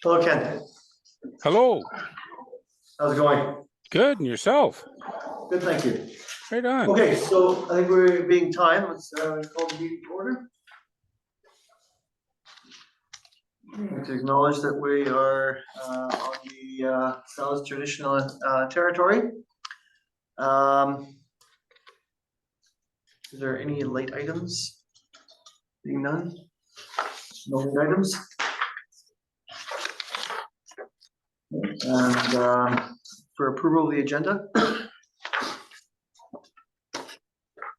Hello, Ken. Hello. How's it going? Good. And yourself? Good, thank you. Right on. Okay, so I think we're being time. Let's call the meeting to order. To acknowledge that we are on the Sal's traditional territory. Is there any late items? Being none? No late items? And for approval of the agenda?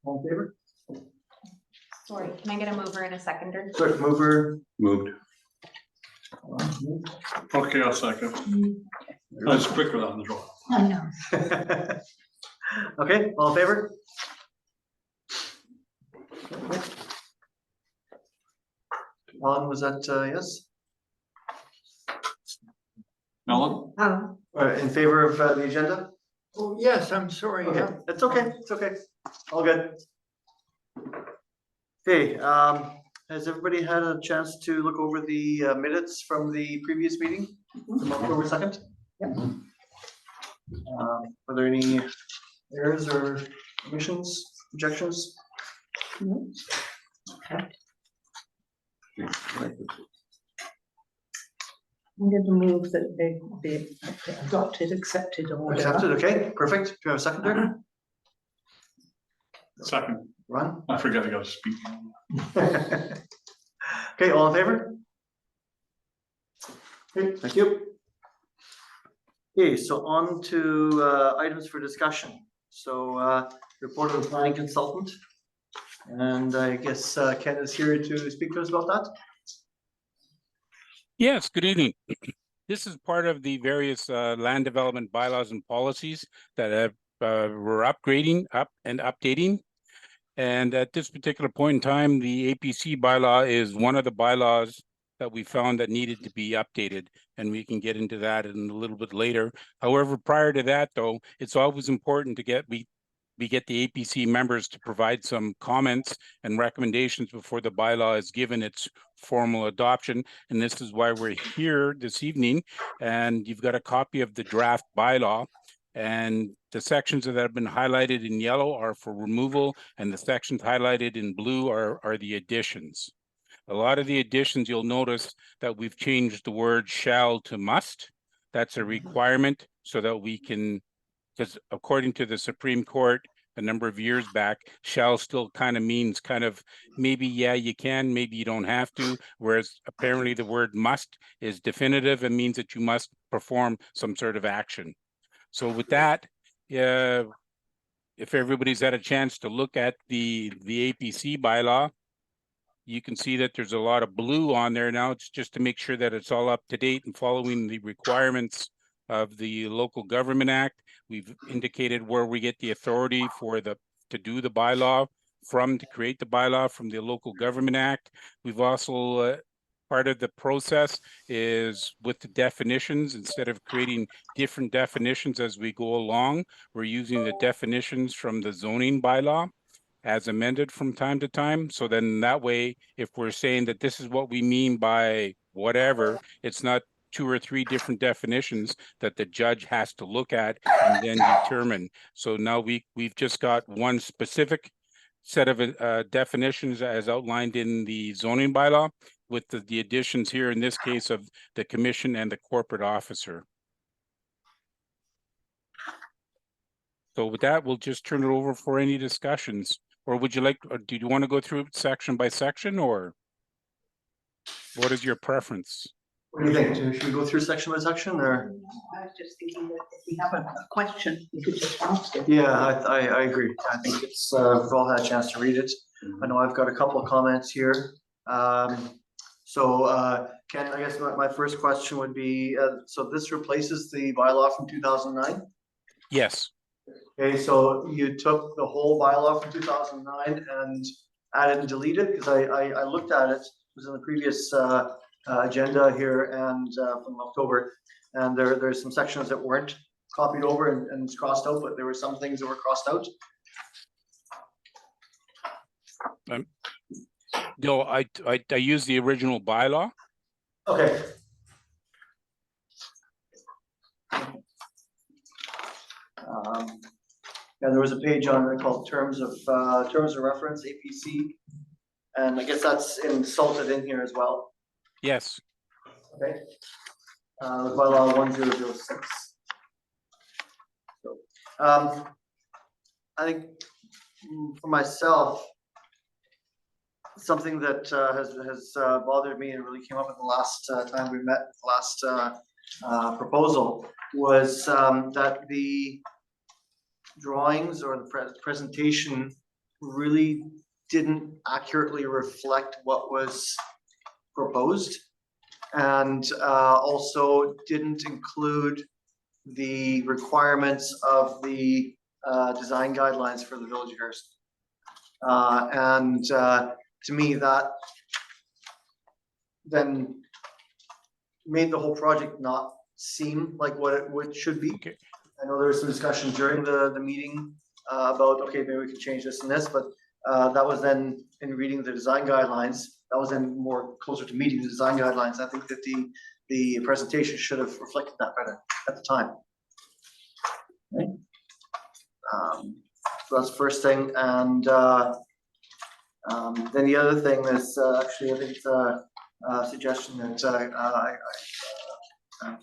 All in favor? Sorry, can I get a mover and a seconder? Clerk mover. Moved. Okay, I'll second. That's quicker than the draw. I know. Okay, all in favor? Alan, was that yes? Ellen? In favor of the agenda? Oh, yes, I'm sorry. Okay, it's okay, it's okay. All good. Okay, has everybody had a chance to look over the minutes from the previous meeting, from October 2nd? Yep. Are there any errors or omissions, objections? No. I'm going to move that they be adopted, accepted, or whatever. Accepted, okay, perfect. Do you have a seconder? Second. Ron? I forget I gotta speak. Okay, all in favor? Okay, thank you. Okay, so on to items for discussion. So report of the planning consultant. And I guess Ken is here to speak to us about that. Yes, good evening. This is part of the various land development bylaws and policies that have we're upgrading and updating. And at this particular point in time, the APC bylaw is one of the bylaws that we found that needed to be updated, and we can get into that in a little bit later. However, prior to that, though, it's always important to get we get the APC members to provide some comments and recommendations before the bylaw is given its formal adoption. And this is why we're here this evening. And you've got a copy of the draft bylaw. And the sections that have been highlighted in yellow are for removal, and the sections highlighted in blue are the additions. A lot of the additions, you'll notice that we've changed the word shall to must. That's a requirement so that we can, because according to the Supreme Court a number of years back, shall still kind of means kind of maybe, yeah, you can, maybe you don't have to, whereas apparently the word must is definitive and means that you must perform some sort of action. So with that, if everybody's had a chance to look at the APC bylaw, you can see that there's a lot of blue on there now. It's just to make sure that it's all up to date and following the requirements of the Local Government Act. We've indicated where we get the authority for to do the bylaw from, to create the bylaw from the Local Government Act. We've also part of the process is with the definitions. Instead of creating different definitions as we go along, we're using the definitions from the zoning bylaw as amended from time to time. So then that way, if we're saying that this is what we mean by whatever, it's not 2 or 3 different definitions that the judge has to look at and then determine. So now we've just got one specific set of definitions as outlined in the zoning bylaw, with the additions here in this case of the commission and the corporate officer. So with that, we'll just turn it over for any discussions. Or would you like, or do you want to go through it section by section, or what is your preference? What do you think? Should we go through section by section, or? I was just thinking that if we have a question, we could just ask it. Yeah, I agree. I think it's we've all had a chance to read it. I know I've got a couple of comments here. So Ken, I guess my first question would be, so this replaces the bylaw from 2009? Yes. Okay, so you took the whole bylaw from 2009 and added and deleted? Because I looked at it, it was in the previous agenda here and from October, and there's some sections that weren't copied over and it's crossed out, but there were some things that were crossed out. No, I use the original bylaw. Okay. was a page on it called terms of reference, APC. And I guess that's insulted in here as well. Yes. Okay. Bylaw 1006. So, I think for myself, something that has bothered me and really came up at the last time we met, the last proposal, was that the drawings or the presentation really didn't accurately reflect what was proposed, and also didn't include the requirements of the design guidelines for the Village of Harrison. To me, that then made the whole project not seem like what it should be. Okay. I know there was some discussion during the meeting about, okay, maybe we could change this and this, but that was then in reading the design guidelines, that was then more closer to meeting the design guidelines. I think that the presentation should have reflected that better at the time. Okay. So that's the first thing, and then the other thing is actually, I think it's a suggestion that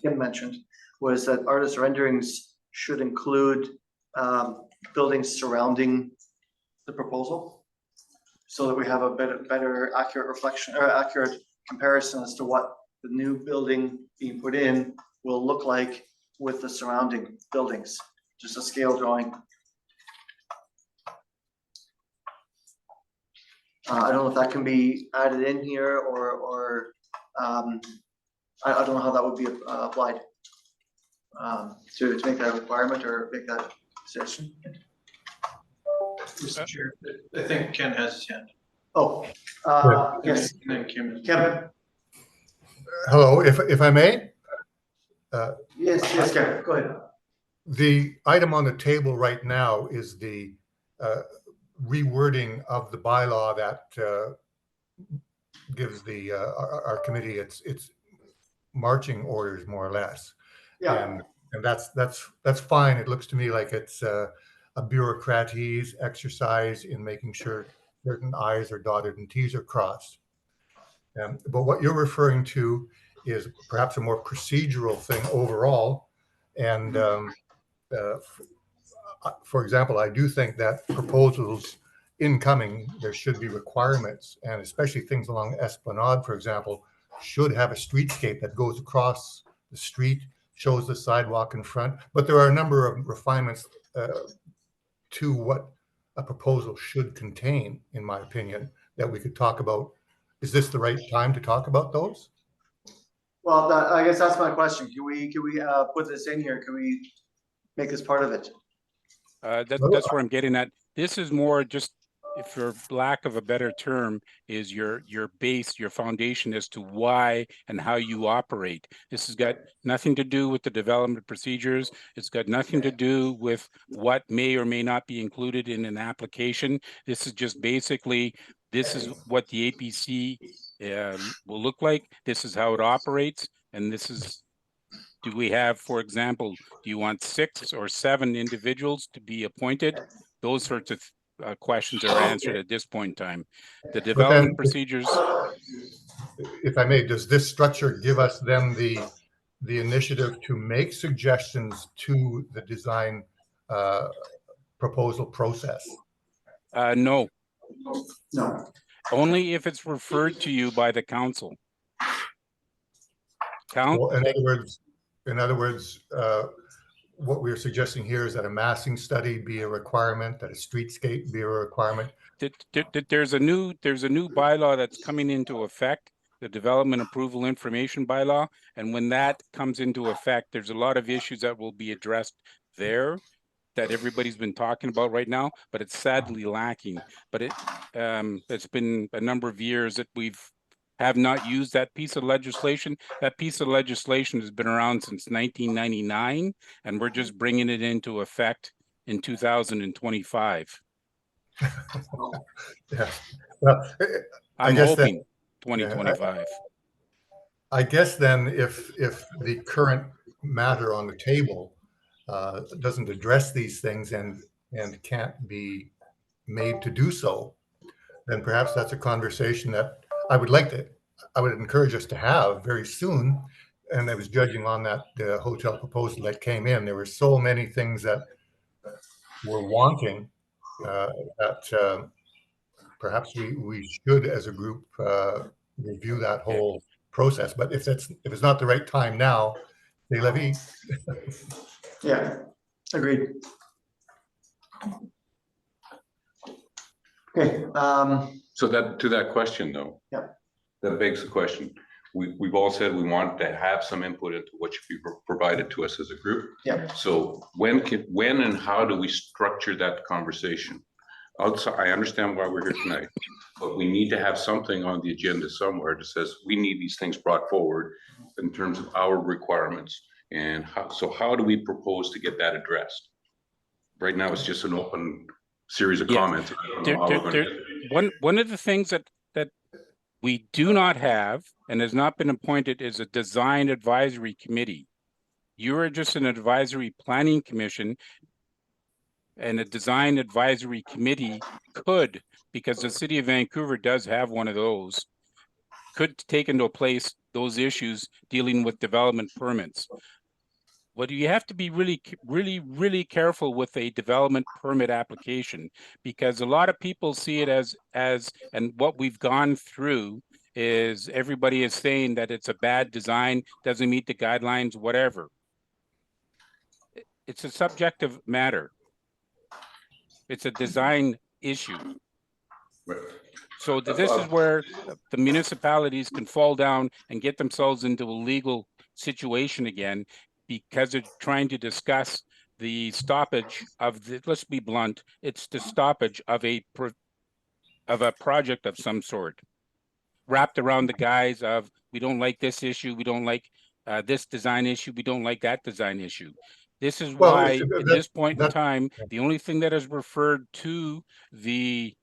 Kim mentioned, was that artist renderings should include buildings surrounding the proposal, so that we have a better accurate reflection or accurate comparison as to what the new building being put in will look like with the surrounding buildings, just a scale drawing. I don't know if that can be added in here, or I don't know how that would be applied to make that a requirement or make that suggestion. Mr. Chair, I think Ken has his hand. Oh, yes, And then Kim. Kevin. Hello, if I may, Yes, Kevin, go ahead. the item on the table right now is the rewording of the bylaw that gives the our committee its marching orders, more or less. Yeah, And that's fine. It looks to me like it's a bureaucratese exercise in making sure certain I's are dotted and T's are crossed. But what you're referring to is perhaps a more procedural thing overall. And for example, I do think that proposals incoming, there should be requirements, and especially things along Esplanade, for example, should have a streetscape that goes across the street, shows the sidewalk in front. But there are a number of refinements to what a proposal should contain, in my opinion, that we could talk about. Is this the right time to talk about those? well, I guess that's my question. Can we put this in here? Can we make this part of it? That's where I'm getting at. This is more just, if for lack of a better term, is your base, your foundation as to why and how you operate. This has got nothing to do with the development procedures. It's got nothing to do with what may or may not be included in an application. This is just basically, this is what the APC will look like. This is how it operates. And this is, do we have, for example, do you want 6 or 7 individuals to be appointed? Those sorts of questions are answered at this point in time. The development procedures. If I may, does this structure give us then the initiative to make suggestions to the design proposal process? No, No. only if it's referred to you by the council. Well, in other words, what we're suggesting here is that a massing study be a requirement, that a streetscape be a requirement. There's a new bylaw that's coming into effect, the Development Approval Information Bylaw. And when that comes into effect, there's a lot of issues that will be addressed there that everybody's been talking about right now, but it's sadly lacking. But it's been a number of years that have not used that piece of legislation. That piece of legislation has been around since 1999, and we're just bringing it into effect in 2025. Yeah. Well, I'm guess hoping 2025. I guess then if the current matter on the table doesn't address these things, and and can't be made to do so, then perhaps that's a conversation that I would encourage us to have very soon. And I was judging on that hotel proposal that came in. There were so many things that were wanting that perhaps we should, as a group, review that whole process. But if it's not the right time now, say levy. Yeah, agreed. Okay, So that, to that question though. Yeah. That begs the question. We've all said we want to have some input into what should be provided to us as a group. yeah, So when and how do we structure that conversation? Outside, I understand why we're here tonight, but we need to have something on the agenda somewhere that says we need these things brought forward in terms of our requirements. And how do we propose to get that addressed? Right now, it's just an open series of Yeah. comments. I don't know how we're gonna get there. One of the things that we do not have and has not been appointed is a design advisory committee. You are just an advisory planning commission, and a design advisory committee could, because the city of Vancouver does have one of those, could take into place those issues dealing with development permits. But you have to be really careful with a development permit application, because a lot of people see it as, and what we've gone through is everybody is saying that it's a bad design, doesn't meet the guidelines, whatever. It's a subjective matter. It's a design issue. Right. So this is where the municipalities can fall down and get themselves into a legal situation again, because they're trying to discuss the stoppage of the, let's be blunt, it's the stoppage of a project of some sort, wrapped around the guise of, we don't like this issue, we don't like this design issue, we don't like that design issue. This is why, at this point in time, the only thing that is referred to the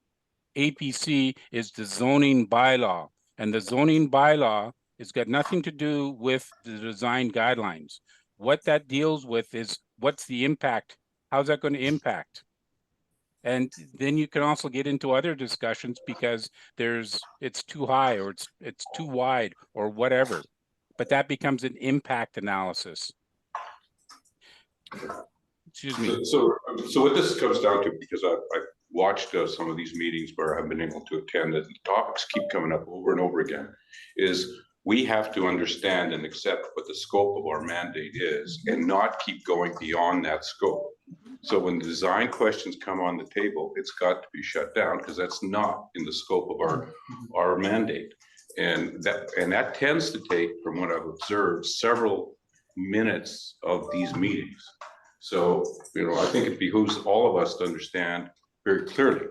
APC is the zoning bylaw. And the zoning bylaw has got nothing to do with the design guidelines. What that deals with is, what's the impact? How's that going to impact? And then you can also get into other discussions, because it's too high, or it's too wide, or whatever. But that becomes an impact analysis. Excuse me. So what this comes down to, because I've watched some of these meetings where I've been able to attend, and the topics keep coming up over and over again, is we have to understand and accept what the scope of our mandate is, and not keep going beyond that scope. So when the design questions come on the table, it's got to be shut down, because that's not in the scope of our mandate. And that tends to take, from what I've observed, several minutes of these meetings. So, I think it behooves all of us to understand very clearly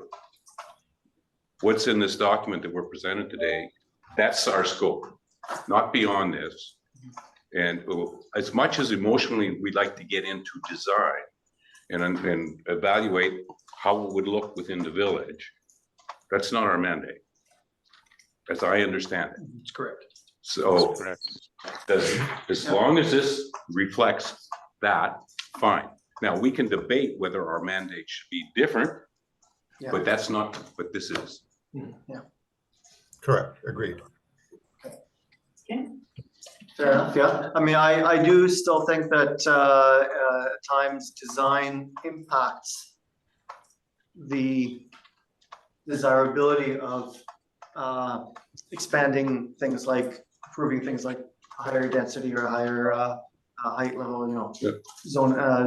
what's in this document that we're presented today. That's our scope, not beyond this. And as much as emotionally we'd like to get into design and evaluate how it would look within the village, that's not our mandate, as I understand it. that's correct. So as long as this reflects that, fine. Now, we can debate whether our mandate should be different, Yeah. but that's not what this is. Yeah, Correct, agreed. fair enough, yeah. I mean, I do still think that at times design impacts the desirability of expanding things like, approving things like higher density or higher height level, Yep.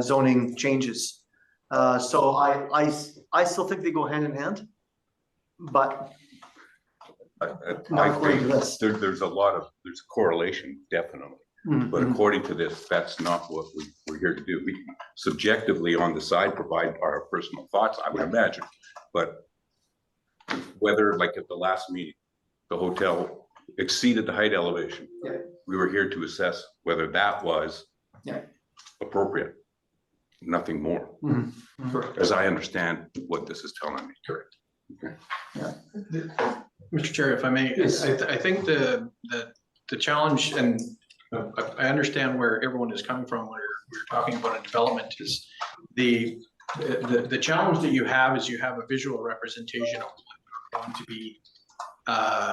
zoning changes. So I still think they go hand in hand, but I not according to agree. this. There's a correlation, definitely. But Mhm. according to this, that's not what we're here to do. We can subjectively on the side provide our personal thoughts, I would imagine. But whether, like at the last meeting, the hotel exceeded the height elevation, Yeah. we were here to assess whether that was Yeah. appropriate, nothing more, Mhm. Mhm. as I understand what this is telling me. Correct. Mr. Chair, if I may, Yes. I think the challenge, and I understand where everyone is coming from when we're talking about a development, is the challenge that you have is you have a visual representation of what's going to be,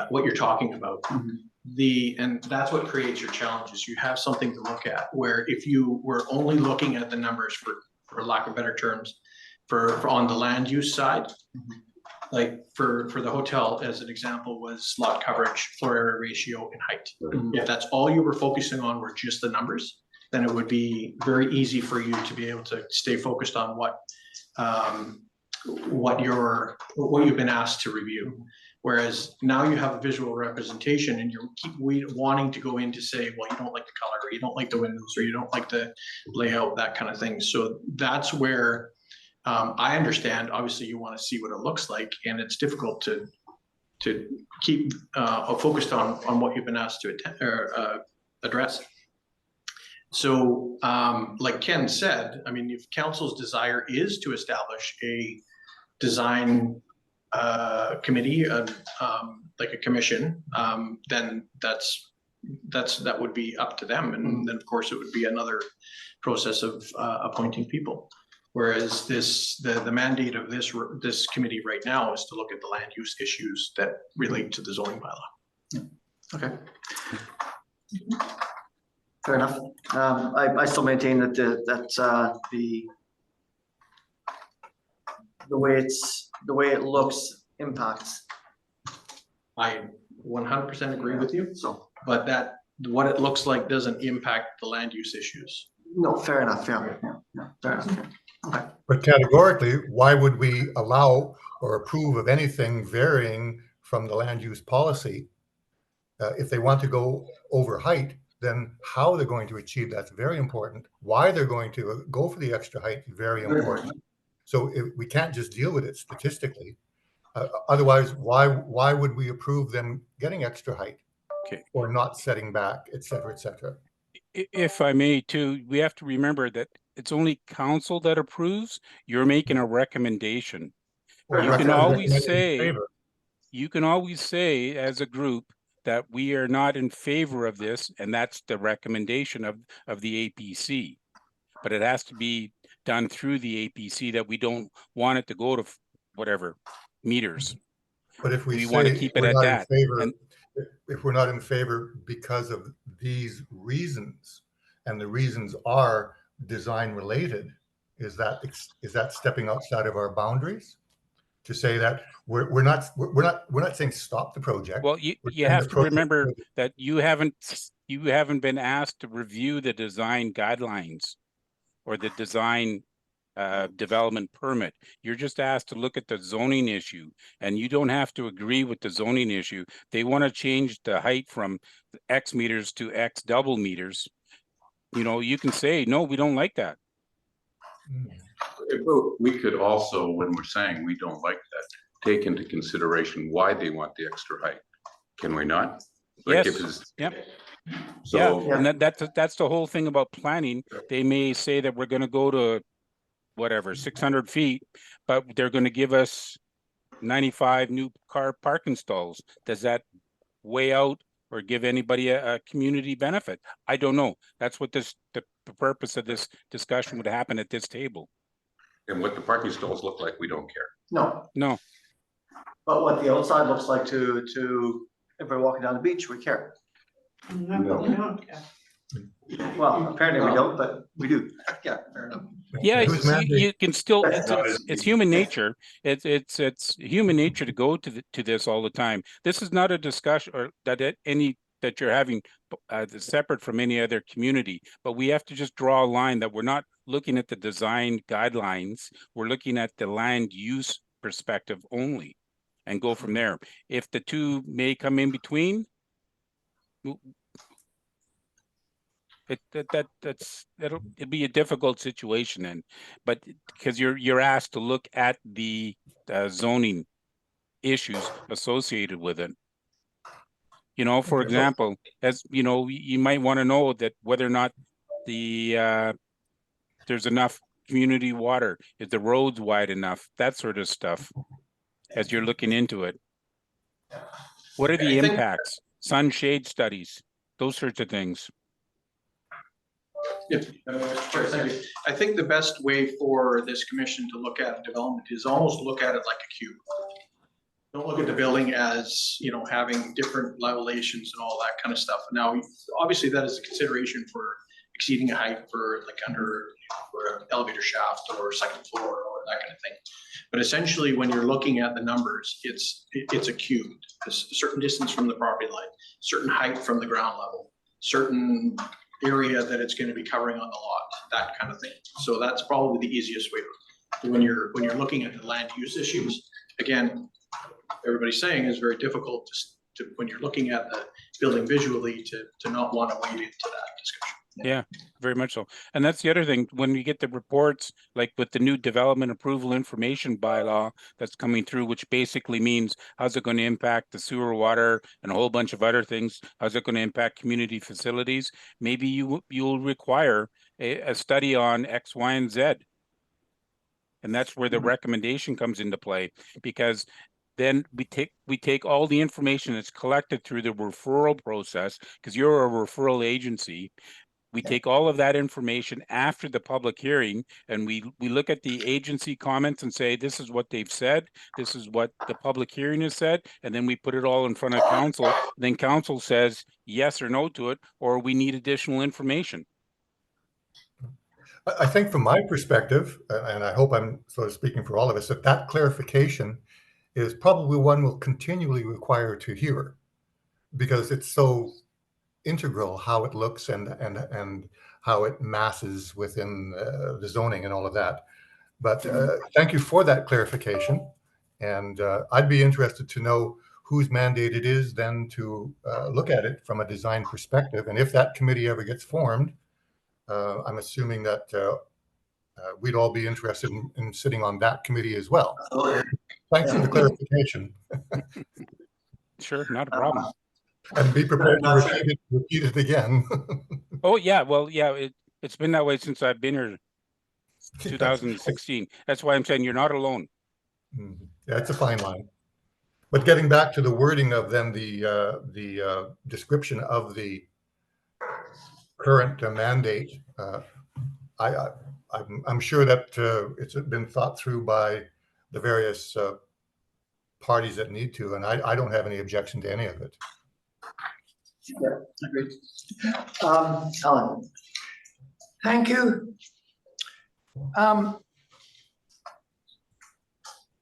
what you're talking about. And that's what creates your challenges. You have something to look at, where if you were only looking at the numbers for lack of better terms, for on the land use side, like for the hotel, as an example, was lot coverage, floor area ratio, and height. If that's all you were focusing on were just the numbers, then it would be very easy for you to be able to stay focused on what you've been asked to review. Whereas now you have a visual representation and you keep wanting to go in to say, well, you don't like the color, or you don't like the windows, or you don't like the layout, that kind of thing. So that's where I understand, obviously you want to see what it looks like, and it's difficult to keep focused on what you've been asked to address. So like Ken said, I mean, if council's desire is to establish a design committee, like a commission, then that would be up to them. And then of course it would be another process of appointing people. Whereas the mandate of this committee right now is to look at the land use issues that relate to the zoning bylaw. Okay. Fair enough. I still maintain that the way it looks impacts. I 100% agree with you, So, but what it looks like doesn't impact the land use issues. no, fair enough. Yeah, fair enough. Okay. But categorically, why would we allow or approve of anything varying from the land use policy? If they want to go over height, then how they're going to achieve that's very important. Why they're going to go for the extra height is very important. So we can't just deal with it statistically. Otherwise, why would we approve them getting extra height? Okay. Or not setting back, et cetera, et cetera? If I may too, we have to remember that it's only council that approves. You're making a recommendation. Or You can recommend always in say, favor. you can always say as a group that we are not in favor of this, and that's the recommendation of the APC. But it has to be done through the APC, that we don't want it to go to whatever meters. But if we want to say keep it we're at not that. in favor, And if we're not in favor because of these reasons, and the reasons are design related, is that stepping outside of our boundaries? To say that we're not saying stop the project. well, you We're saying have the to project remember will- that you haven't been asked to review the design guidelines or the design development permit. You're just asked to look at the zoning issue, and you don't have to agree with the zoning issue. They want to change the height from X meters to X double meters. You know, you can say, no, we don't like that. We could also, when we're saying we don't like that, take into consideration why they want the extra height. Can we not? Like if Yes. it's- Yep. So. Yeah, and that's the whole thing about planning. They may say that we're going to go to whatever 600 feet, but they're going to give us 95 new car parking stalls. Does that weigh out or give anybody a community benefit? I don't know. That's what the purpose of this discussion would happen at this table. And what the parking stalls look like, we don't care. No, But what the outside looks like to if we're walking down the beach, we care. No, we don't care. Well, apparently we don't, but we do. Yeah, fair enough. yeah, Whose you mandate- can still. Not as It's easy. human nature. It's human nature to go to this all the time. This is not a discussion or that you're having that's separate from any other community. But we have to just draw a line that we're not looking at the design guidelines. We're looking at the land use perspective only, and go from there. If the two may come in between, it'll be a difficult situation then, but because you're asked to look at the zoning issues associated with it. You know, for example, as you know, you might want to know that whether or not there's enough community water, is the roads wide enough, that sort of stuff, as you're looking into it. What are the impacts? Sunshade studies, those sorts of things. Yeah, Mr. Chair, thank you. I think the best way for this commission to look at development is almost look at it like a cube. Don't look at the building as, you know, having different levelations and all that kind of stuff. Now, obviously, that is a consideration for exceeding a height for like under for an elevator shaft or second floor or that kind of thing. But essentially, when you're looking at the numbers, it's a cube. A certain distance from the property line, certain height from the ground level, certain area that it's going to be covering on the lot, that kind of thing. So that's probably the easiest way to, when you're looking at the land use issues. Again, everybody's saying is very difficult to when you're looking at the building visually to not want to wade into that discussion. Yeah, very much so. And that's the other thing, when we get the reports, like with the new development approval information bylaw that's coming through, which basically means how's it going to impact the sewer, water, and a whole bunch of other things? How's it going to impact community facilities? Maybe you'll require a study on X, Y, and Z. And that's where the recommendation comes into play, because then we take all the information that's collected through the referral process, because you're a referral agency. We take all of that information after the public hearing, and we look at the agency comments and say, this is what they've said, this is what the public hearing has said, and then we put it all in front of council. Then council says yes or no to it, or we need additional information. I think from my perspective, and I hope I'm sort of speaking for all of us, that clarification is probably one we'll continually require to hear, because it's so integral how it looks and how it masses within the zoning and all of that. But thank you for that clarification. And I'd be interested to know whose mandate it is then to look at it from a design perspective. And if that committee ever gets formed, I'm assuming that we'd all be interested in sitting on that committee as well. Thanks for the clarification. Sure, not a problem. And be prepared to repeat it again. Oh, yeah, well, yeah, it's been that way since I've been here, 2016. That's why I'm saying you're not alone. Yeah, it's a fine line. But getting back to the wording of then the description of the current mandate, I'm sure that it's been thought through by the various parties that need to, and I don't have any objection to any of it. Yeah, agreed. Alan. Thank you.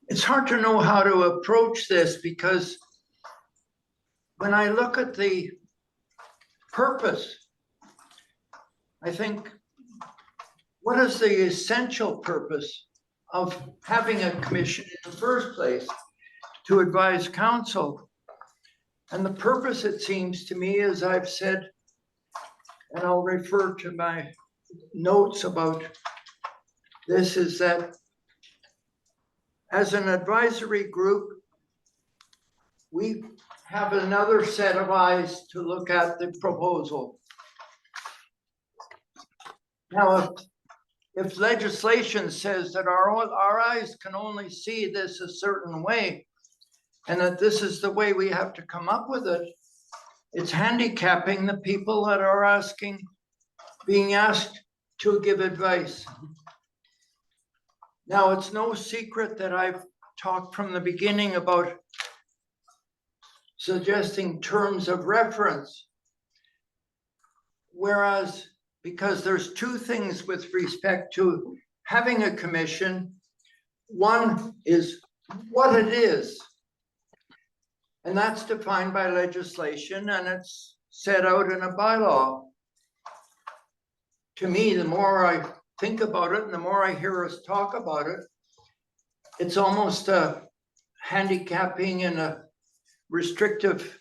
It's hard to know how to approach this, because when I look at the purpose, I think, what is the essential purpose of having a commission in the first place? To advise council. And the purpose, it seems to me, as I've said, and I'll refer to my notes about this, is that as an advisory group, we have another set of eyes to look at the proposal. Now, if legislation says that our eyes can only see this a certain way, and that this is the way we have to come up with it, it's handicapping the people that are being asked to give advice. Now, it's no secret that I've talked from the beginning about suggesting terms of reference. Whereas, because there's two things with respect to having a commission. One is what it is. And that's defined by legislation, and it's set out in a bylaw. To me, the more I think about it and the more I hear us talk about it, it's almost a handicapping and a restrictive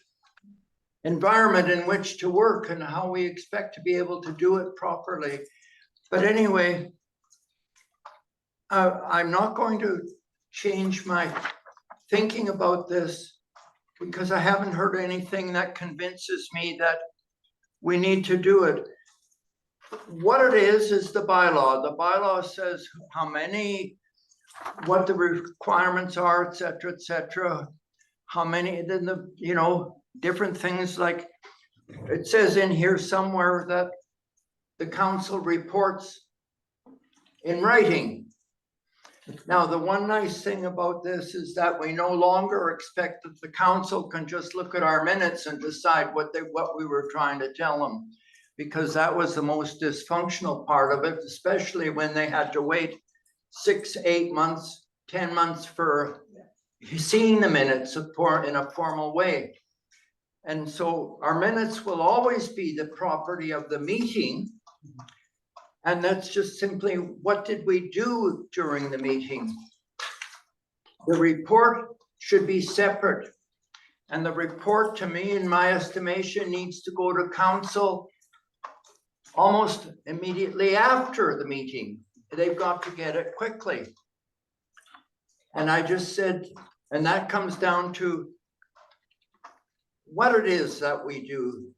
environment in which to work and how we expect to be able to do it properly. But anyway, I'm not going to change my thinking about this, because I haven't heard anything that convinces me that we need to do it. What it is the bylaw. The bylaw says how many, what the requirements are, et cetera, how many, then the, you know, different things, like it says in here somewhere that the council reports in writing. Now, the one nice thing about this is that we no longer expect that the council can just look at our minutes and decide what we were trying to tell them. Because that was the most dysfunctional part of it, especially when they had to wait 6, 8 months, 10 months for seeing the minutes in a formal way. And so our minutes will always be the property of the meeting. And that's just simply, what did we do during the meeting? The report should be separate. And the report, to me, in my estimation, needs to go to council almost immediately after the meeting. They've got to get it quickly. And I just said, and that comes down to what it is that we do,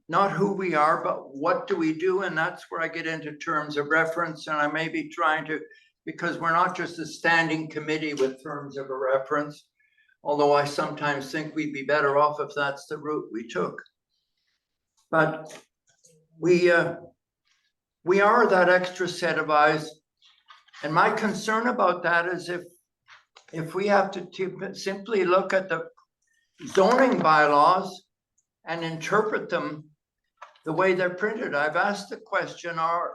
not who we are, but what do we do? And that's where I get into terms of reference. And I may be trying to, because we're not just a standing committee with terms of a reference, although I sometimes think we'd be better off if that's the route we took. But we are that extra set of eyes. And my concern about that is if we have to simply look at the zoning bylaws and interpret them the way they're printed. I've asked the question, I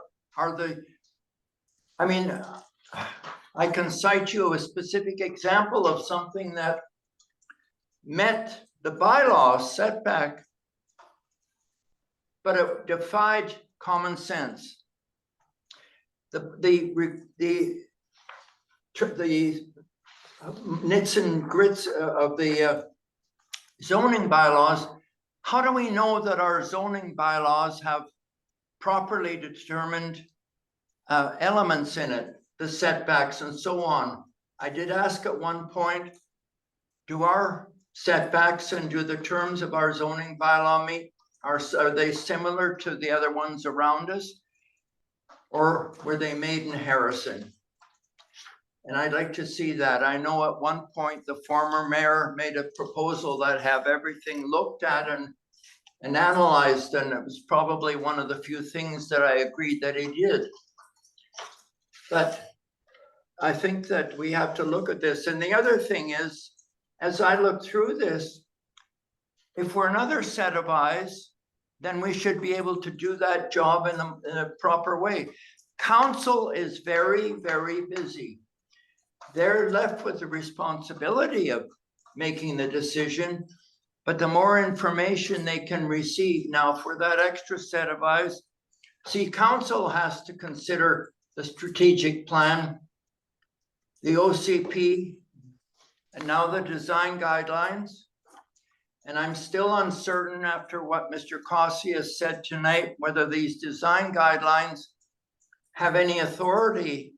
mean, I can cite you a specific example of something that met the bylaws setback, but it defied common sense. The nits and grits of the zoning bylaws, how do we know that our zoning bylaws have properly determined elements in it, the setbacks and so on? I did ask at one point, do our setbacks and do the terms of our zoning bylaw meet? Are they similar to the other ones around us? Or were they made in Harrison? And I'd like to see that. I know at one point the former mayor made a proposal that have everything looked at and analyzed, and it was probably one of the few things that I agreed that he did. But I think that we have to look at this. And the other thing is, as I look through this, if we're another set of eyes, then we should be able to do that job in a proper way. Council is very, very busy. They're left with the responsibility of making the decision, but the more information they can receive. Now, for that extra set of eyes, see, council has to consider the strategic plan, the OCP, and now the design guidelines. And I'm still uncertain after what Mr. Cossey has said tonight, whether these design guidelines have any authority,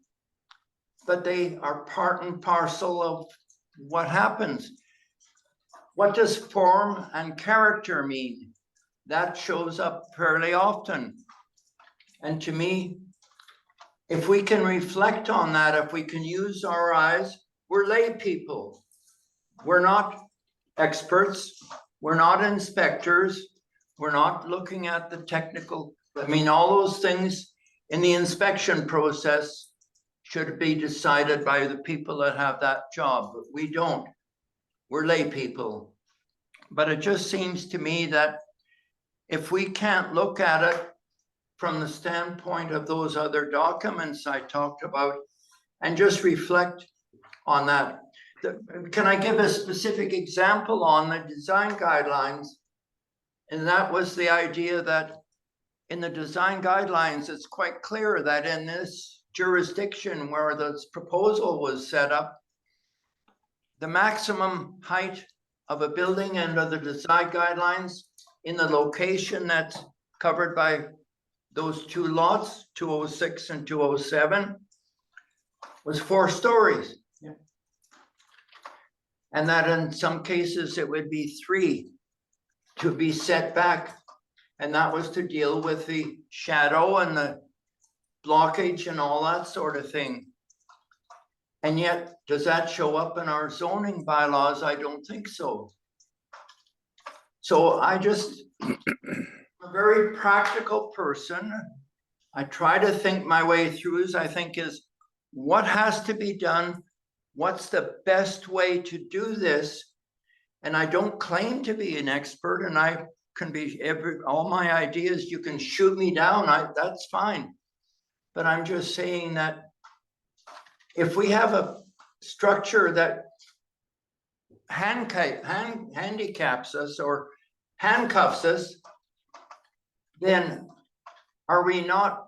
but they are part and parcel of what happens. What does form and character mean? That shows up fairly often. And to me, if we can reflect on that, if we can use our eyes, we're lay people. We're not experts. We're not inspectors. We're not looking at the technical. I mean, all those things in the inspection process should be decided by the people that have that job, but we don't. We're lay people. But it just seems to me that if we can't look at it from the standpoint of those other documents I talked about and just reflect on that. Can I give a specific example on the design guidelines? And that was the idea that in the design guidelines, it's quite clear that in this jurisdiction where this proposal was set up, the maximum height of a building under the design guidelines in the location that's covered by those two lots, 206 and 207, was 4 stories. Yeah. And that in some cases it would be 3 to be set back. And that was to deal with the shadow and the blockage and all that sort of thing. And yet, does that show up in our zoning bylaws? I don't think so. So I'm a very practical person. I try to think my way through is what has to be done? What's the best way to do this? And I don't claim to be an expert, and I can be all my ideas, you can shoot me down, that's fine. But I'm just saying that if we have a structure that handicaps us or handcuffs us, then are we not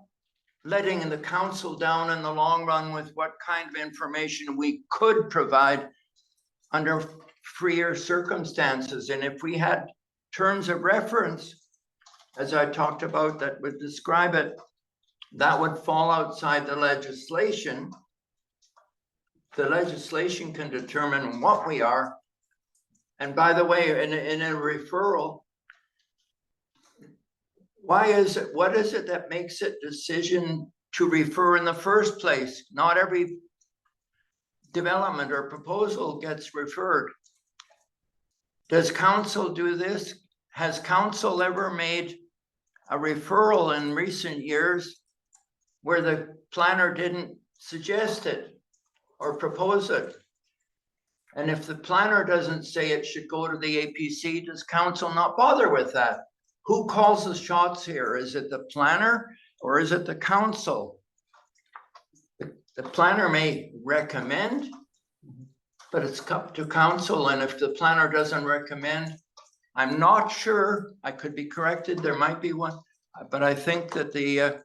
letting the council down in the long run with what kind of information we could provide under freer circumstances? And if we had terms of reference, as I talked about, that would describe it, that would fall outside the legislation. The legislation can determine what we are. And by the way, in a referral, what is it that makes it decision to refer in the first place? Not every development or proposal gets referred. Does council do this? Has council ever made a referral in recent years where the planner didn't suggest it or propose it? And if the planner doesn't say it should go to the APC, does council not bother with that? Who calls the shots here? Is it the planner or is it the council? The planner may recommend, but it's up to council. And if the planner doesn't recommend, I'm not sure, I could be corrected, there might be one, but I think that the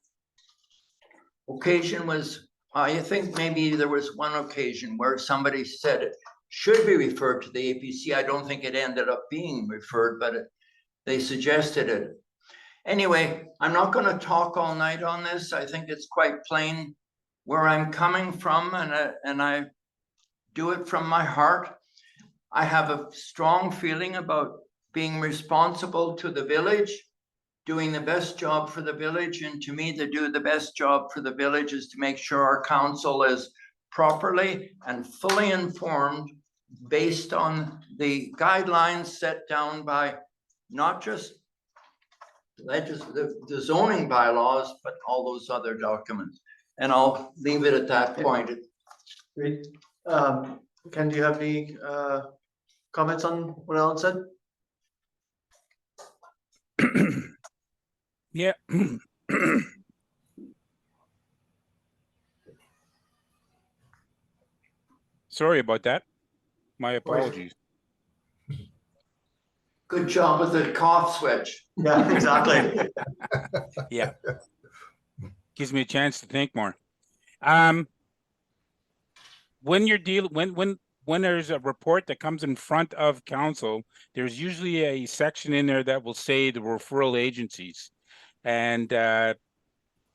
occasion was, I think maybe there was one occasion where somebody said it should be referred to the APC. I don't think it ended up being referred, but they suggested it. Anyway, I'm not going to talk all night on this. I think it's quite plain where I'm coming from, and I do it from my heart. I have a strong feeling about being responsible to the village, doing the best job for the village. And to me, to do the best job for the village is to make sure our council is properly and fully informed based on the guidelines set down by not just the zoning bylaws, but all those other documents. And I'll leave it at that point. Great. Ken, do you have any comments on what Alan said? Yeah. Sorry about that. My apologies. Good job with the cough switch. Yeah, exactly. Yeah. Gives me a chance to think more. When you're dealing, when there's a report that comes in front of council, there's usually a section in there that will say the referral agencies. And the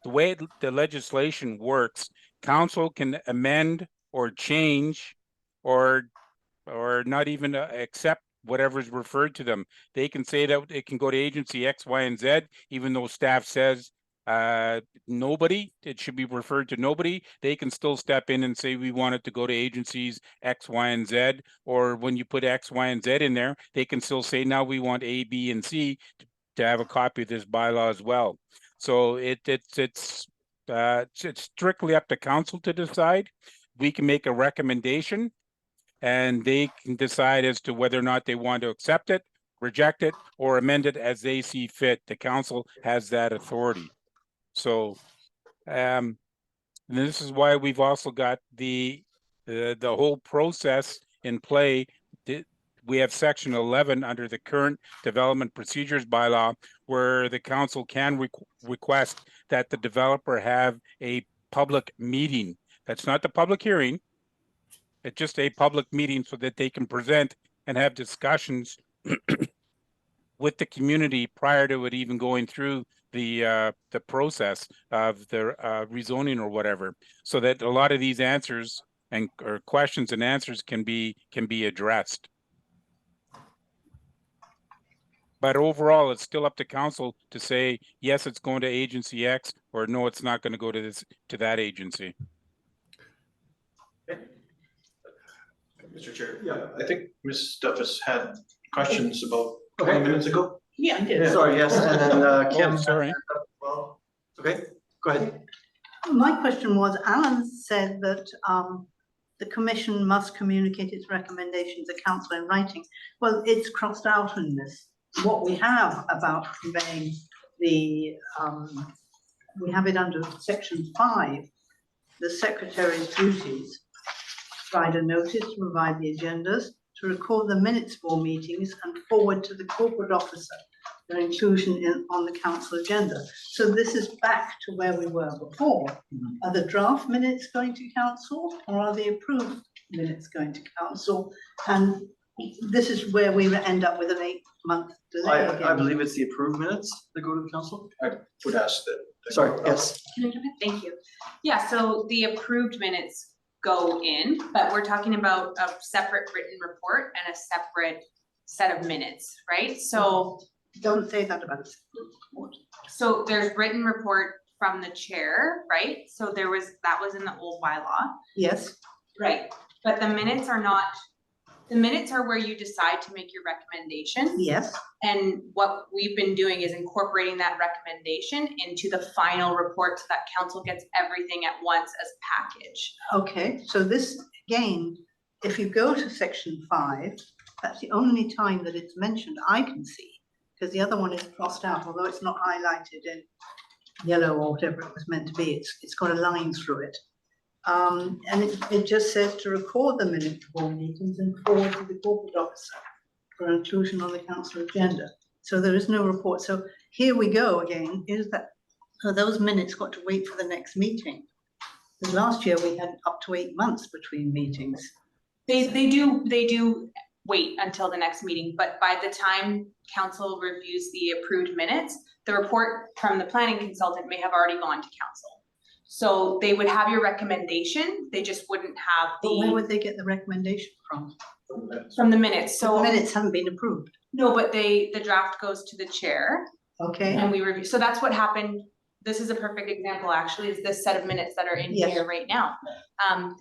way the legislation works, council can amend or change or not even accept whatever's referred to them. They can say that it can go to agency X, Y, and Z, even though staff says nobody, it should be referred to nobody. They can still step in and say we want it to go to agencies X, Y, and Z. Or when you put X, Y, and Z in there, they can still say now we want A, B, and C to have a copy of this bylaw as well. So it's strictly up to council to decide. We can make a recommendation, and they can decide as to whether or not they want to accept it, reject it, or amend it as they see fit. The council has that authority. So, and this is why we've also got the whole process in play. We have section 11 under the current development procedures bylaw, where the council can request that the developer have a public meeting. That's not the public hearing. It's just a public meeting so that they can present and have discussions with the community prior to it even going through the process of the rezoning or whatever, so that a lot of these answers or questions and answers can be addressed. But overall, it's still up to council to say, yes, it's going to agency X, or no, it's not going to go to that agency. Mr. Chair. Yeah. I think Ms. Duffus had questions about Okay. 20 minutes ago. Yeah, I did. Sorry, yes, and then Kim. Oh, sorry. Well, okay. Go ahead. My question was, Alan said that the commission must communicate its recommendations to council in writing. Well, it's crossed out in this. What we have about conveying the, we have it under section 5, the secretary's duties. Provide a notice, to provide the agendas, to record the minutes for meetings and forward to the corporate officer their inclusion on the council agenda. So this is back to where we were before. Are the draft minutes going to council, or are the approved minutes going to council? And this is where we end up with an 8-month delay again. I believe it's the approved minutes that go to the council. I would ask that. Sorry, yes. Can I jump in? Thank you. Yeah, so the approved minutes go in, but we're talking about a separate written report and a separate set of minutes, right? So Don't say that about us. So there's written report from the chair, right? So that was in the old bylaw. Yes, Right. But the minutes are not, the minutes are where you decide to make your recommendation. yes, And what we've been doing is incorporating that recommendation into the final report so that council gets everything at once as a package. okay, so this, again, if you go to section 5, that's the only time that it's mentioned I can see, because the other one is crossed out, although it's not highlighted in yellow or whatever it was meant to be, it's got a line through it. And it just says to record the minutes of all meetings and forward to the corporate officer for inclusion on the council agenda. So there is no report. So here we go again, is that those minutes got to wait for the next meeting? Because last year we had up to 8 months between meetings. They do wait until the next meeting, but by the time council reviews the approved minutes, the report from the planning consultant may have already gone to council. So they would have your recommendation, they just wouldn't have But where the, would they get the recommendation from? from the minutes, The so. minutes haven't been approved, No, but the draft goes to the chair okay? and we review, so that's what happened. This is a perfect example, actually, is this set of minutes that are in Yes. here right now.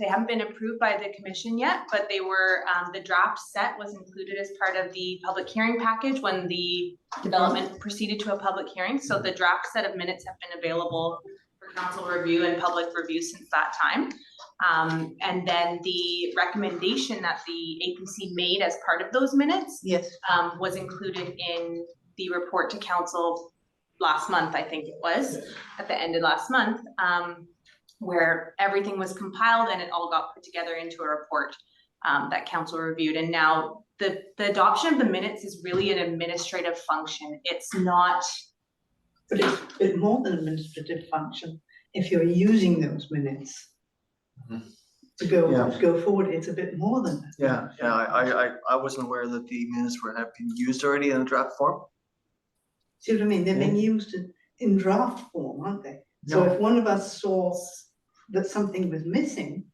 They haven't been approved by the commission yet, but they were, the draft set was included as part of the public hearing package when the development proceeded to a public hearing. So the draft set of minutes have been available for council review and public review since that time. And then the recommendation that the APC made as part of those minutes Yes, was included in the report to council last month, I think it was, at the end of last month, where everything was compiled and it all got put together into a report that council reviewed. And now the adoption of the minutes is really an administrative function. It's not. but it's a bit more than administrative function. If you're using those minutes to go forward, it's a bit more than that. Yeah, I wasn't aware that the minutes have been used already in draft form. See what I mean? They're being used in draft form, aren't they? So if one of us saw that something was missing,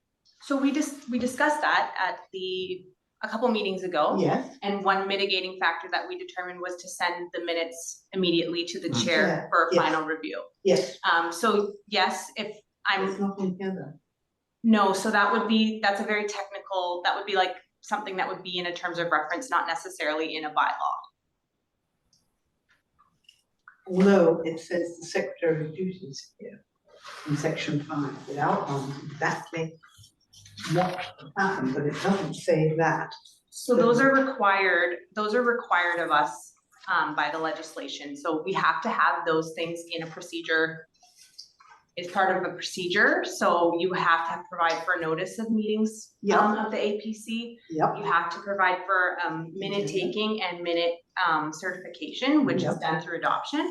So we discussed that at a couple meetings ago. yes, And one mitigating factor that we determined was to send the minutes immediately to the chair Yeah, for a yes. final review. yes, So yes, if I'm. it's not in here then. No, so that's a very technical, that would be like something that would be in a terms of reference, not necessarily in a bylaw. Although it says the secretary duties here in section 5, it outlines exactly what happened, but it doesn't say that. So those are required of us by the legislation. So we have to have those things in a procedure. It's part of a procedure, so you have to provide for notice of meetings of the APC. Yep, You have to provide for minute taking and minute certification, which is done through adoption.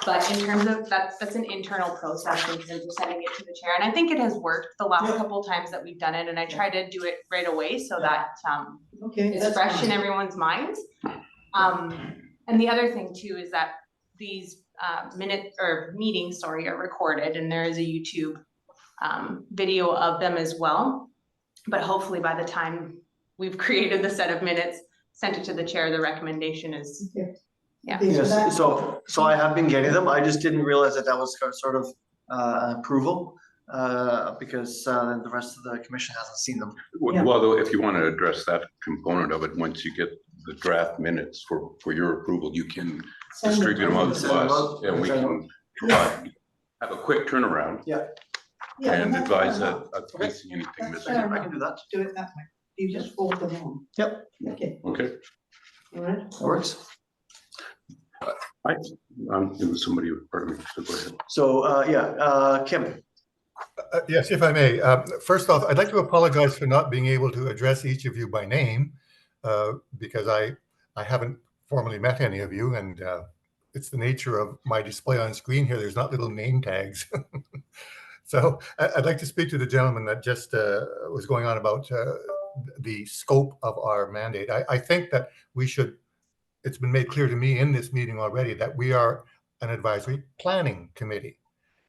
But in terms of, that's an internal process in terms of sending it to the chair. And I think it has worked the last couple of times that we've done it. And I try to do it right away so that okay. it's that's fresh in fine. everyone's minds. And the other thing too is that these meetings are recorded, and there is a YouTube video of them as well. But hopefully by the time we've created the set of minutes, sent it to the chair, the recommendation is, Okay. yeah. Okay, Yes, that- so I have been getting them. I just didn't realize that that was sort of approval because the rest of the commission hasn't seen them. Yeah. Well, though, if you want to address that component of it, once you get the draft minutes for your approval, you can Send it distribute them to out us. to us and we can provide have a quick turnaround Yeah, and that's advise fair enough. of facing anything That's missing. fair I can do that. Do it that way. You just forward them on. Yep. Okay, Okay, all right. That works. it was somebody, pardon me, so go ahead. So, Kim, Yes, if I may. First off, I'd like to apologize for not being able to address each of you by name because I haven't formally met any of you, and it's the nature of my display on screen here. There's not little name tags. So I'd like to speak to the gentleman that just was going on about the scope of our mandate. I think that we should, it's been made clear to me in this meeting already that we are an advisory planning committee,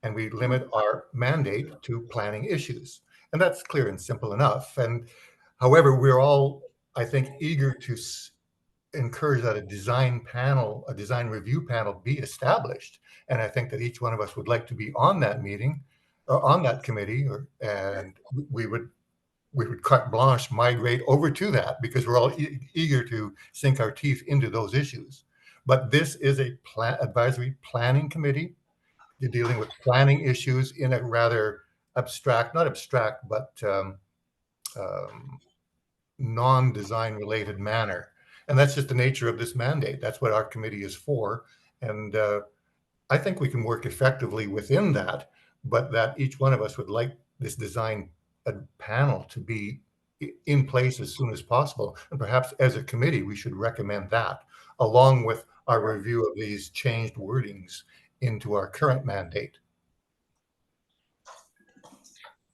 and we limit our mandate to planning issues. And that's clear and simple enough. And however, we're all, I think, eager to encourage that a design panel, a design review panel be established. And I think that each one of us would like to be on that meeting, or on that committee, and we would carte blanche migrate over to that because we're all eager to sink our teeth into those issues. But this is a advisory planning committee. You're dealing with planning issues in a rather abstract, not abstract, but non-design related manner. And that's just the nature of this mandate. That's what our committee is for. And I think we can work effectively within that, but that each one of us would like this design panel to be in place as soon as possible. And perhaps as a committee, we should recommend that along with our review of these changed wordings into our current mandate.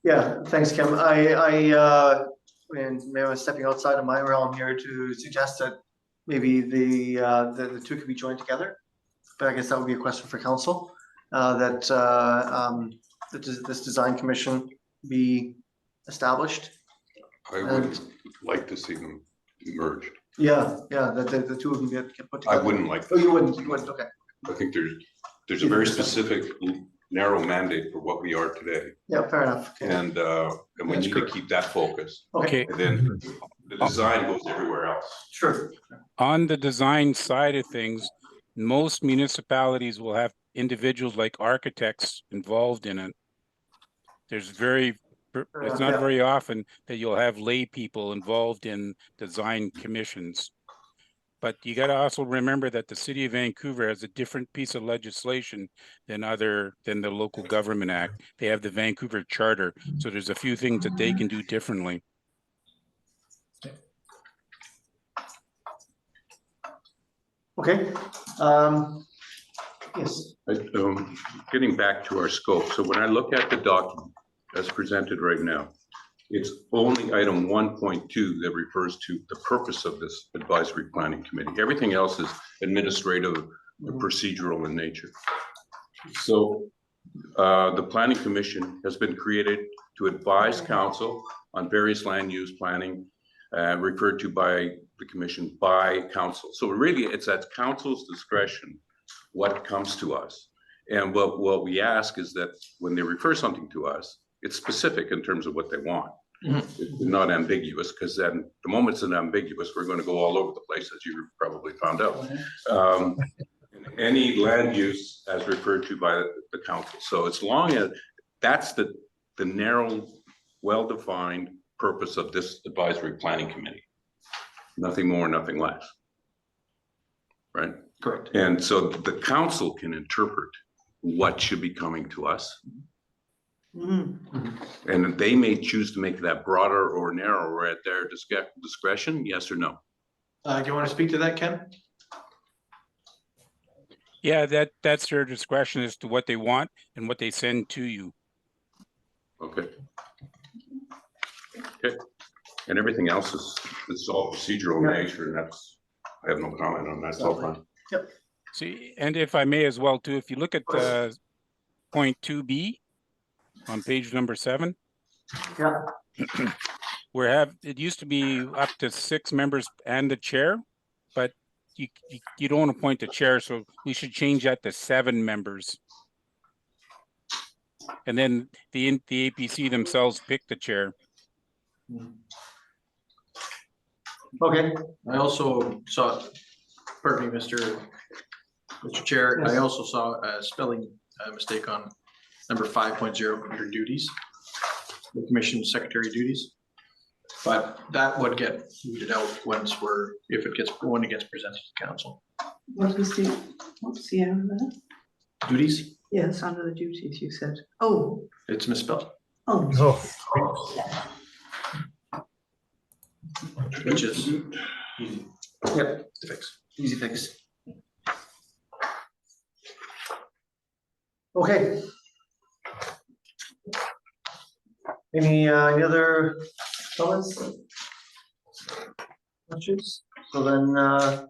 yeah, thanks, Kim. And maybe I'm stepping outside of my realm here to suggest that maybe the two could be joined together. But I guess that would be a question for council, that this design commission be established. I would like to see them merged. Yeah, that the two of them get put I together. wouldn't like. Oh, you wouldn't, okay. I think there's a very specific narrow mandate for what we are today. Yeah, fair enough. Okay. And we need to keep that focus. Okay, And then the design goes everywhere else. Sure. on the design side of things, most municipalities will have individuals like architects involved in it. It's not Yeah. very often that you'll have lay people involved in design commissions. But you got to also remember that the city of Vancouver has a different piece of legislation than the local government act. They have the Vancouver Charter, so there's a few things that they can do differently. Okay. Yes. Getting back to our scope. So when I look at the document as presented right now, it's only item 1.2 that refers to the purpose of this advisory planning committee. Everything else is administrative, procedural in nature. So the planning commission has been created to advise council on various land use planning referred to by the commission by council. So really it's at council's discretion what comes to us. And what we ask is that when they refer something to us, it's specific in terms of what they want. It's not ambiguous, because then the moment it's ambiguous, we're going to go all over the place, as you probably found out. Any land use as referred to by the council. So as long as that's the narrow, well-defined purpose of this advisory planning committee. Nothing more, nothing less. Right? Correct. And so the council can interpret what should be coming to us. And they may choose to make that broader or narrower at their discretion, yes or no? Do you want to speak to that, Ken? Yeah, that's their discretion as to what they want and what they send to you. Okay. Okay. And everything else is all procedural in nature, and I have no comment on that. It's all fine. Yep. See, and if I may as well too, if you look at point 2B on page number 7. Yeah. It used to be up to 6 members and the chair, but you don't want to appoint the chair, so we should change that to 7 members. And then the APC themselves pick the chair. Okay. I also saw, pardon me, Mr. Chair, I also saw a spelling mistake on number 5.0 under duties, the commission secretary duties. But that would get weeded out when it gets presented to council. What's the error there? Duties, Yes, under the duties you said. Oh, it's misspelled, oh. Oh, which is Yep, the fix. easy fix. Okay. Any other comments? Questions? So then, I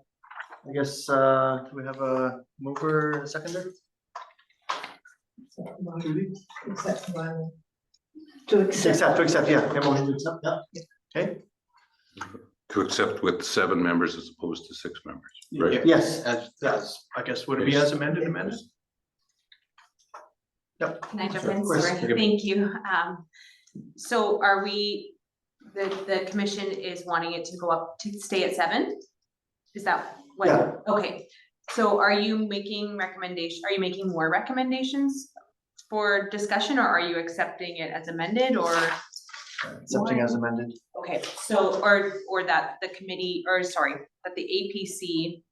guess, do we have a mover and a seconder? To accept. To accept, yeah, motion to accept, yeah. Okay, To accept with 7 members as opposed to 6 members, right? yes, As, I guess, would it be as amended? Can I jump in? Of course. Sorry, thank you. So are we, the commission is wanting it to go up to stay at 7? Is that what? Yeah. Okay, so are you making more recommendations for discussion, or are you accepting it as amended, or? accepting as amended. Okay, so, or that the committee, or sorry, that the APC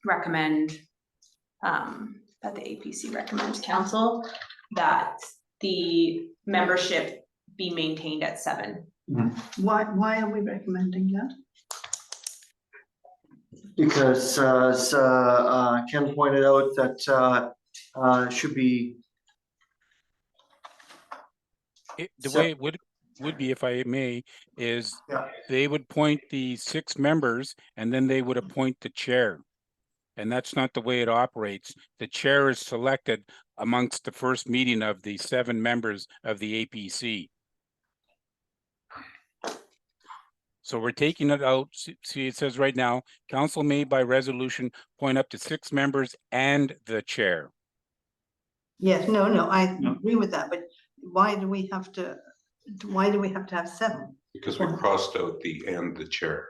recommend, that the APC recommends council that the membership be maintained at 7. Why are we recommending that? Because, as Ken pointed out, that should be. The So- way it would be, if I may, is Yeah. they would appoint the 6 members and then they would appoint the chair. And that's not the way it operates. The chair is selected amongst the first meeting of the 7 members of the APC. So we're taking it out. See, it says right now, council may by resolution appoint up to 6 members and the chair. Yes, no, I agree with that, but why do we have to have 7? Because we crossed out the chair.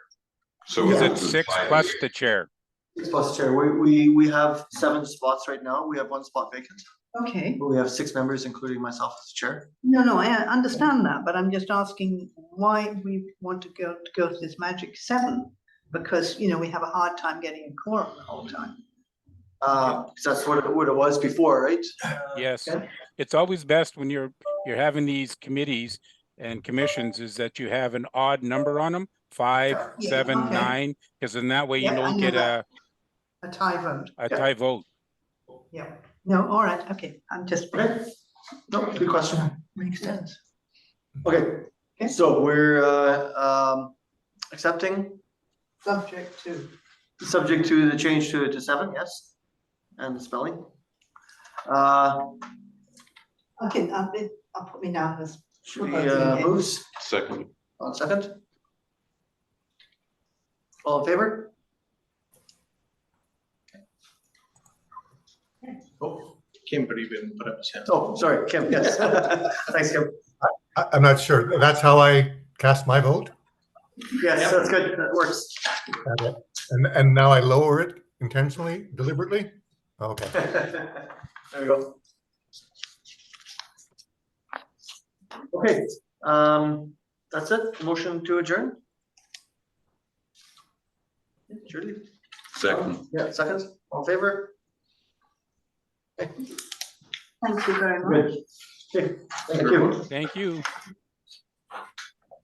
So Yeah. Is it it's 6 implied- plus the chair? 6 plus chair, we have 7 spots right now, we have 1 spot vacant, Okay, but we have 6 members, including myself as chair. no, I understand that, but I'm just asking why we want to go to this magic 7, because, we have a hard time getting a quorum the whole time. Because that's what it was before, right? Yes. Ken? It's always best when you're having these committees and commissions is that you have an odd number on them, 5, Yeah, 7, okay. 9, because in that way you Yeah, I don't know get that. A tie vote, a tie vote. yeah. No, all right, okay, I'm just. Okay, no, good question. Makes sense. Okay, Okay. so we're accepting, Subject to. subject to the change to 7, yes? And the spelling. Okay, I'll put me down as. Should we moves Second, on second? All in favor? Oh, Kim would even put up his hand. oh, sorry, Kim, yes. Thanks, Kim. I'm not sure. That's how I cast my vote. Yes, that's good, that works. And now I lower it intentionally, deliberately? Okay. There we go. Okay, that's it, motion to adjourn? Julie? second. Yeah, seconds, all in favor? Thank you very much. Good. Okay, thank you. Thank you.